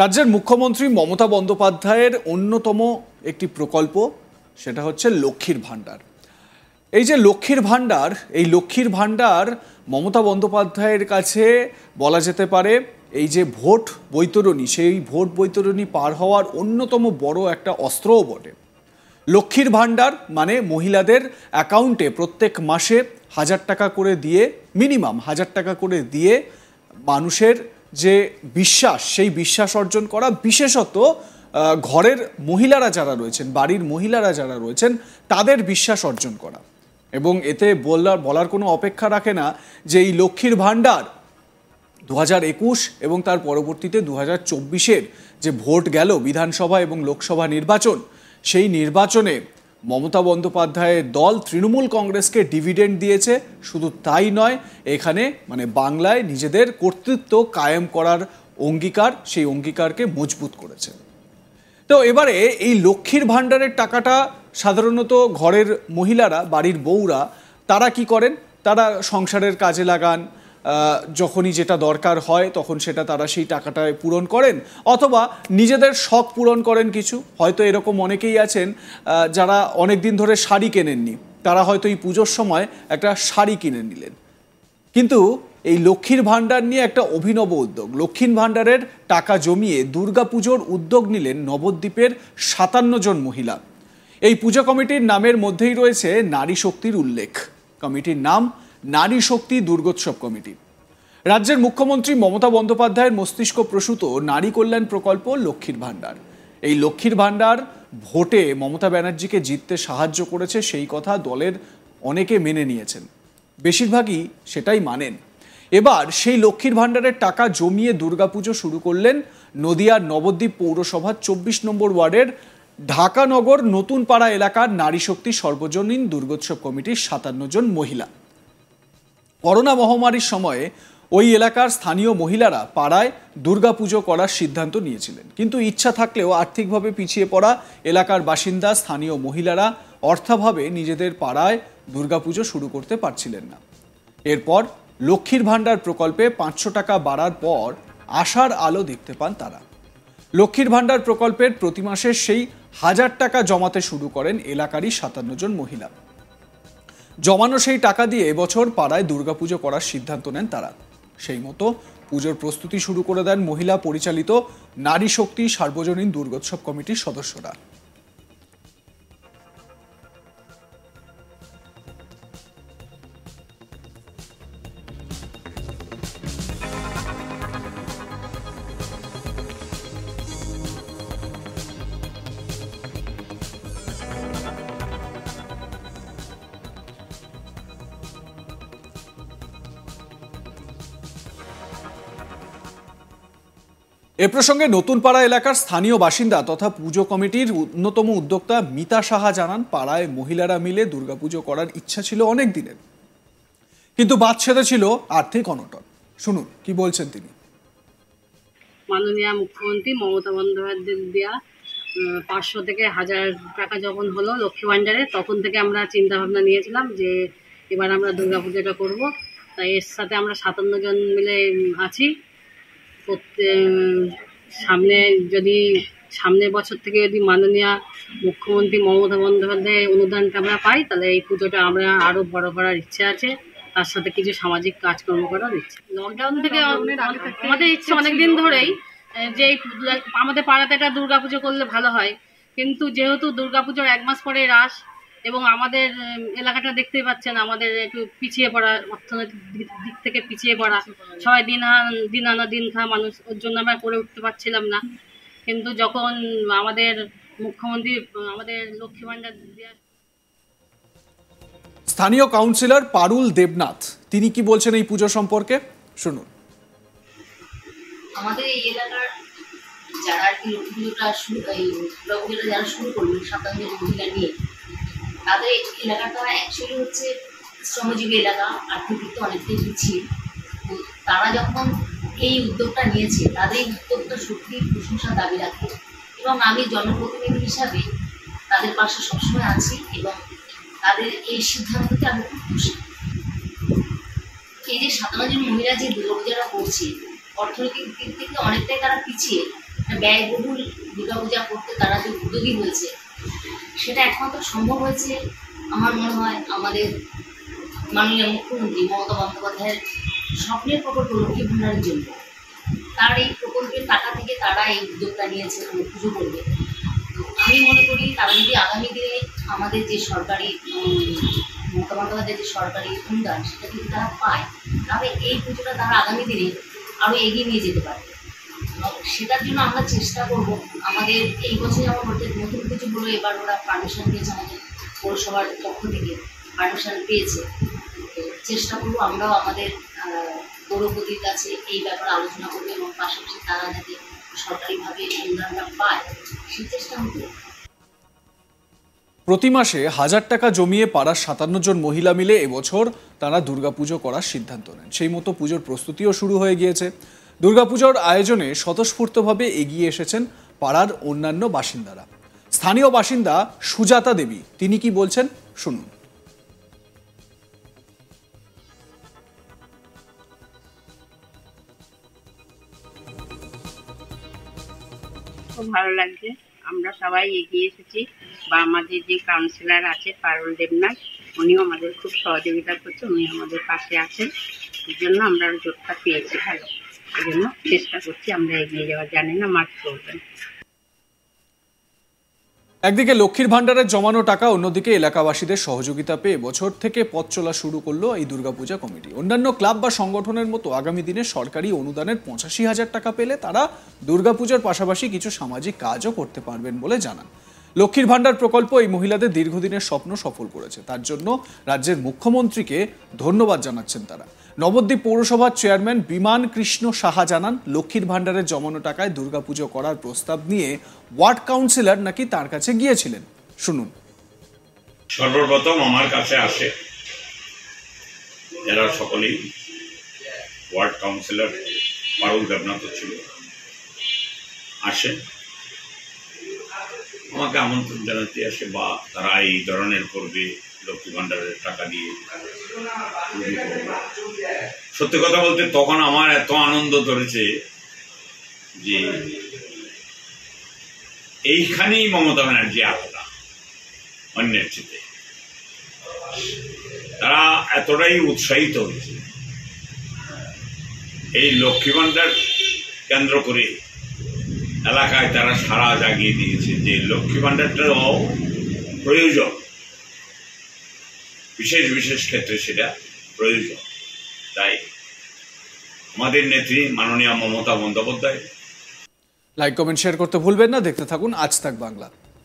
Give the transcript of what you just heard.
রাজ্যের মুখ্যমন্ত্রী মমতা বন্দ্যোপাধ্যায়ের অন্যতম একটি প্রকল্প সেটা হচ্ছে লক্ষ্মীর ভাণ্ডার। এই যে লক্ষ্মীর ভাণ্ডার, এই লক্ষ্মীর ভাণ্ডার মমতা বন্দ্যোপাধ্যায়ের কাছে বলা যেতে পারে এই যে ভোট বৈতরণী, সেই ভোট বৈতরণী পার হওয়ার অন্যতম বড় একটা অস্ত্রও বটে। লক্ষ্মীর ভাণ্ডার মানে মহিলাদের অ্যাকাউন্টে প্রত্যেক মাসে 1000 টাকা করে দিয়ে, মিনিমাম 1000 টাকা করে দিয়ে মানুষের যে বিশ্বাস, সেই বিশ্বাস অর্জন করা, বিশেষত ঘরের মহিলারা যারা রয়েছেন, বাড়ির মহিলারা যারা রয়েছেন, তাদের বিশ্বাস অর্জন করা। এবং এতে বলার কোনো অপেক্ষা রাখে না যে এই লক্ষ্মীর ভাণ্ডার 2021 এবং তার পরবর্তীতে 2024-এর যে ভোট গেল বিধানসভা এবং লোকসভা নির্বাচন, সেই নির্বাচনে মমতা বন্দ্যোপাধ্যায়ের দল তৃণমূল কংগ্রেসকে ডিভিডেন্ড দিয়েছে। শুধু তাই নয়, এখানে মানে বাংলায় নিজেদের কর্তৃত্ব কায়েম করার অঙ্গীকার, সেই অঙ্গীকারকে মজবুত করেছে। তো এবারে এই লক্ষ্মীর ভাণ্ডারের টাকাটা সাধারণত ঘরের মহিলারা, বাড়ির বউরা, তারা কি করেন? তারা সংসারের কাজে লাগান, যখনই যেটা দরকার হয় তখন সেটা তারা সেই টাকাটায় পূরণ করেন, অথবা নিজেদের শখ পূরণ করেন কিছু। হয়তো এরকম অনেকেই আছেন যারা অনেক দিন ধরে শাড়ি কেনেননি, তারা হয়তো এই পুজোর সময় একটা শাড়ি কিনে নিলেন। কিন্তু এই লক্ষ্মীর ভাণ্ডার নিয়ে একটা অভিনব উদ্যোগ, লক্ষ্মীর ভাণ্ডারের টাকা জমিয়ে দুর্গাপুজোর উদ্যোগ নিলেন নবদ্বীপের 57 জন মহিলা। এই পুজো কমিটির নামের মধ্যেই রয়েছে নারী শক্তির উল্লেখ। কমিটির নাম নারী শক্তি দুর্গোৎসব কমিটি। রাজ্যের মুখ্যমন্ত্রী মমতা বন্দ্যোপাধ্যায়ের মস্তিষ্ক প্রসূত নারী কল্যাণ প্রকল্প লক্ষ্মীর ভাণ্ডার। এই লক্ষ্মীর ভাণ্ডার ভোটে মমতা ব্যানার্জিকে জিততে সাহায্য করেছে, সেই কথা দলের অনেকে মেনে নিয়েছেন, বেশিরভাগই সেটাই মানেন। এবার সেই লক্ষ্মীর ভাণ্ডারের টাকা জমিয়ে দুর্গাপুজো শুরু করলেন নদিয়ার নবদ্বীপ পৌরসভার 24 নম্বর ওয়ার্ডের ঢাকানগর নতুন পাড়া এলাকার নারী শক্তি সর্বজনীন দুর্গোৎসব কমিটির 57 জন মহিলা। করোনা মহামারীর সময়ে ওই এলাকার স্থানীয় মহিলারা পাড়ায় দুর্গাপুজো করার সিদ্ধান্ত নিয়েছিলেন, কিন্তু ইচ্ছা থাকলেও আর্থিকভাবে পিছিয়ে পড়া এলাকার বাসিন্দা স্থানীয় মহিলারা অর্থাভাবে নিজেদের পাড়ায় দুর্গাপুজো শুরু করতে পারছিলেন না। এরপর লক্ষ্মীর ভাণ্ডার প্রকল্পে 500 টাকা বাড়ার পর আশার আলো দেখতে পান তারা। লক্ষ্মীর ভাণ্ডার প্রকল্পের প্রতি মাসে সেই 1000 টাকা জমাতে শুরু করেন এলাকারই 57 জন মহিলা। জমানো সেই টাকা দিয়ে এবছর পাড়ায় দুর্গাপুজো করার সিদ্ধান্ত নেন তারা। সেই মতো পুজোর প্রস্তুতি শুরু করে দেন মহিলা পরিচালিত নারী শক্তি সার্বজনীন দুর্গোৎসব কমিটির সদস্যরা। এ প্রসঙ্গে নতুন পাড়া এলাকার স্থানীয় বাসিন্দা তথা পুজো কমিটির অন্যতম উদ্যোক্তা মিতা সাহা জানান, পাড়ায় মহিলারা মিলে দুর্গাপুজো করার ইচ্ছা ছিল অনেক দিনের, কিন্তু বাদ সেধে ছিল আর্থিক অনটন। শুনুন কি বলছেন তিনি। মাননীয় মুখ্যমন্ত্রী মমতা বন্দ্যোপাধ্যায়ের দেওয়া 500 থেকে 1000 টাকা যখন হলো লক্ষ্মী ভাণ্ডারে, তখন থেকে আমরা চিন্তা ভাবনা নিয়েছিলাম যে এবার আমরা দুর্গাপুজোটা করব। তাই এর সাথে আমরা 57 জন মিলে আছি। সামনের বছর থেকে যদি মাননীয় মুখ্যমন্ত্রী মমতা বন্দ্যোপাধ্যায়ের অনুদানটা আমরা পাই, তাহলে এই পুজোটা আমরা আরও বড় করার ইচ্ছে আছে, তার সাথে কিছু সামাজিক কাজকর্ম করার ইচ্ছে। লকডাউন থেকে আমাদের ইচ্ছে অনেকদিন ধরেই যে আমাদের পাড়াতে একটা দুর্গাপুজো করলে ভালো হয়, কিন্তু যেহেতু দুর্গাপুজোর 1 মাস পরে রাস এবং আমাদের এলাকাটা দেখতেই পাচ্ছেন আমাদের একটু পিছিয়ে পড়া, অর্থনৈতিক দিক থেকে পিছিয়ে পড়া, সবাই দিন আনা দিন খাওয়া মানুষ, ওর জন্য আমরা করে উঠতে পারছিলাম না। কিন্তু যখন আমাদের মুখ্যমন্ত্রী আমাদের লক্ষ্মী ভাণ্ডার দেওয়া। স্থানীয় কাউন্সিলর পারুল দেবনাথ তিনি কি বলছেন এই পুজো সম্পর্কে, শুনুন। আমাদের এই এলাকার যারা আর কি লক্ষ্মী পুজোটা যারা শুরু করলো 57 জন মহিলা নিয়ে, তাদের এলাকাটা অ্যাকচুয়ালি হচ্ছে শ্রমজীবী এলাকা, আর্থিক দিক থেকে অনেকটাই পিছিয়ে। তারা যখন এই উদ্যোগটা নিয়েছে, তাদের এই উদ্যোগটা সত্যি প্রশংসা দাবি রাখে, এবং আমি জনপ্রতিনিধি হিসাবে তাদের পাশে সবসময় আছি এবং তাদের এই সিদ্ধান্তকে আমি খুব খুশি। এই যে 57 জন মহিলা যে দুর্গাপূজাটা করছে, অর্থনৈতিক দিক থেকে অনেকটাই তারা পিছিয়ে, ব্যয়বহুল দুর্গাপূজা করতে তারা যে উদ্যোগী হয়েছে সেটা একমাত্র সম্ভব হয়েছে আমার মনে হয় আমাদের মাননীয় মুখ্যমন্ত্রী মমতা বন্দ্যোপাধ্যায়ের স্বপ্নের প্রকল্প লক্ষ্মী ভাণ্ডারের জন্য। তার এই প্রকল্পের টাকা থেকে তারা এই উদ্যোগটা নিয়েছে পুজো করবে। তো আমি মনে করি তারা যদি আগামী দিনে আমাদের যে সরকারি মমতা বন্দ্যোপাধ্যায়ের যে সরকারি অনুদান সেটা যদি তারা পায়, তাহলে এই পুজোটা তারা আগামী দিনে আরও এগিয়ে নিয়ে যেতে পারে। সেটার জন্য আমরা চেষ্টা করব। আমাদের এই বছর যেমন নতুন পুজো হলো, এবার ওরা পারমিশন পেয়েছে, আমাদের পৌরসভার পক্ষ থেকে পারমিশন পেয়েছে। তো চেষ্টা করবো আমরাও আমাদের পৌরপতির কাছে এই ব্যাপারে আলোচনা করবো এবং পাশাপাশি তারা যাতে সরকারিভাবে অনুদানটা পায় সেই চেষ্টা হবে। প্রতি মাসে 1000 টাকা জমিয়ে পাড়ার 57 জন মহিলা মিলে এবছর তারা দুর্গাপুজো করার সিদ্ধান্ত নেন। সেই মতো পুজোর প্রস্তুতিও শুরু হয়ে গিয়েছে। দুর্গাপুজোর আয়োজনে স্বতঃস্ফূর্তভাবে এগিয়ে এসেছেন পাড়ার অন্যান্য বাসিন্দারা। স্থানীয় বাসিন্দা সুজাতা দেবী তিনি কি বলছেন শুনুন। খুব ভালো লাগছে, আমরা সবাই এগিয়ে এসেছি বা আমাদের যে কাউন্সিলর আছে পারুল দেবনাথ, উনিও আমাদের খুব সহযোগিতা করছে, উনি আমাদের পাশে আছেন। এই জন্য আমরা জোরটা পেয়েছি ভালো, এই জন্য চেষ্টা করছি আমরা এগিয়ে যাওয়া। জানি না মাঠ চলবেন। একদিকে লক্ষ্মীর ভাণ্ডারের জমানো টাকা, অন্যদিকে এলাকাবাসীদের সহযোগিতা পেয়ে বছর থেকে পথ চলা শুরু করলো এই দুর্গাপূজা কমিটি। অন্যান্য ক্লাব বা সংগঠনের মতো আগামী দিনে সরকারি অনুদানের 85,000 টাকা পেলে তারা দুর্গাপূজার পাশাপাশি কিছু সামাজিক কাজও করতে পারবেন বলে জানান। লক্ষ্মীর ভাণ্ডার প্রকল্প এই মহিলাদের দীর্ঘদিনের স্বপ্ন সফল করেছে, তার জন্য রাজ্যের মুখ্যমন্ত্রীকে ধন্যবাদ জানাচ্ছেন তারা। নবদ্বীপ পৌরসভার চেয়ারম্যান বিমান কৃষ্ণ সাহা জানান, লক্ষ্মীর ভাণ্ডারের জমানো টাকায় দুর্গাপুজো করার প্রস্তাব নিয়ে ওয়ার্ড কাউন্সিলর নাকি তার কাছে গিয়েছিলেন। শুনুন। সর্বপ্রথম আমার কাছে আসে এরা সকলেই, ওয়ার্ড কাউন্সিলর পারুল দেবনাথ ছিল, আসে আমাকে আমন্ত্রণ জানাতে আসে বা তারা এই ধরনের করবে, লক্ষ্মী ভাণ্ডারের টাকা দিয়ে। সত্যি কথা বলতে তখন আমার এত আনন্দ ধরেছে যে এইখানেই মমতা ব্যানার্জি আলাদা অন্যের চেয়ে। তারা এতটাই উৎসাহিত হয়েছে এই লক্ষ্মী ভাণ্ডার কেন্দ্র করে, এলাকায় তারা সাড়া জাগিয়ে দিয়েছে যে লক্ষ্মী ভাণ্ডারটাও প্রয়োজন, বিশেষ বিশেষ ক্ষেত্রে সেটা প্রয়োজন। তাই আমাদের নেত্রী মাননীয় Mamata Bandyopadhyay. Like comment share করতে ভুলবেন না। দেখতে থাকুন আজ তাক বাংলা।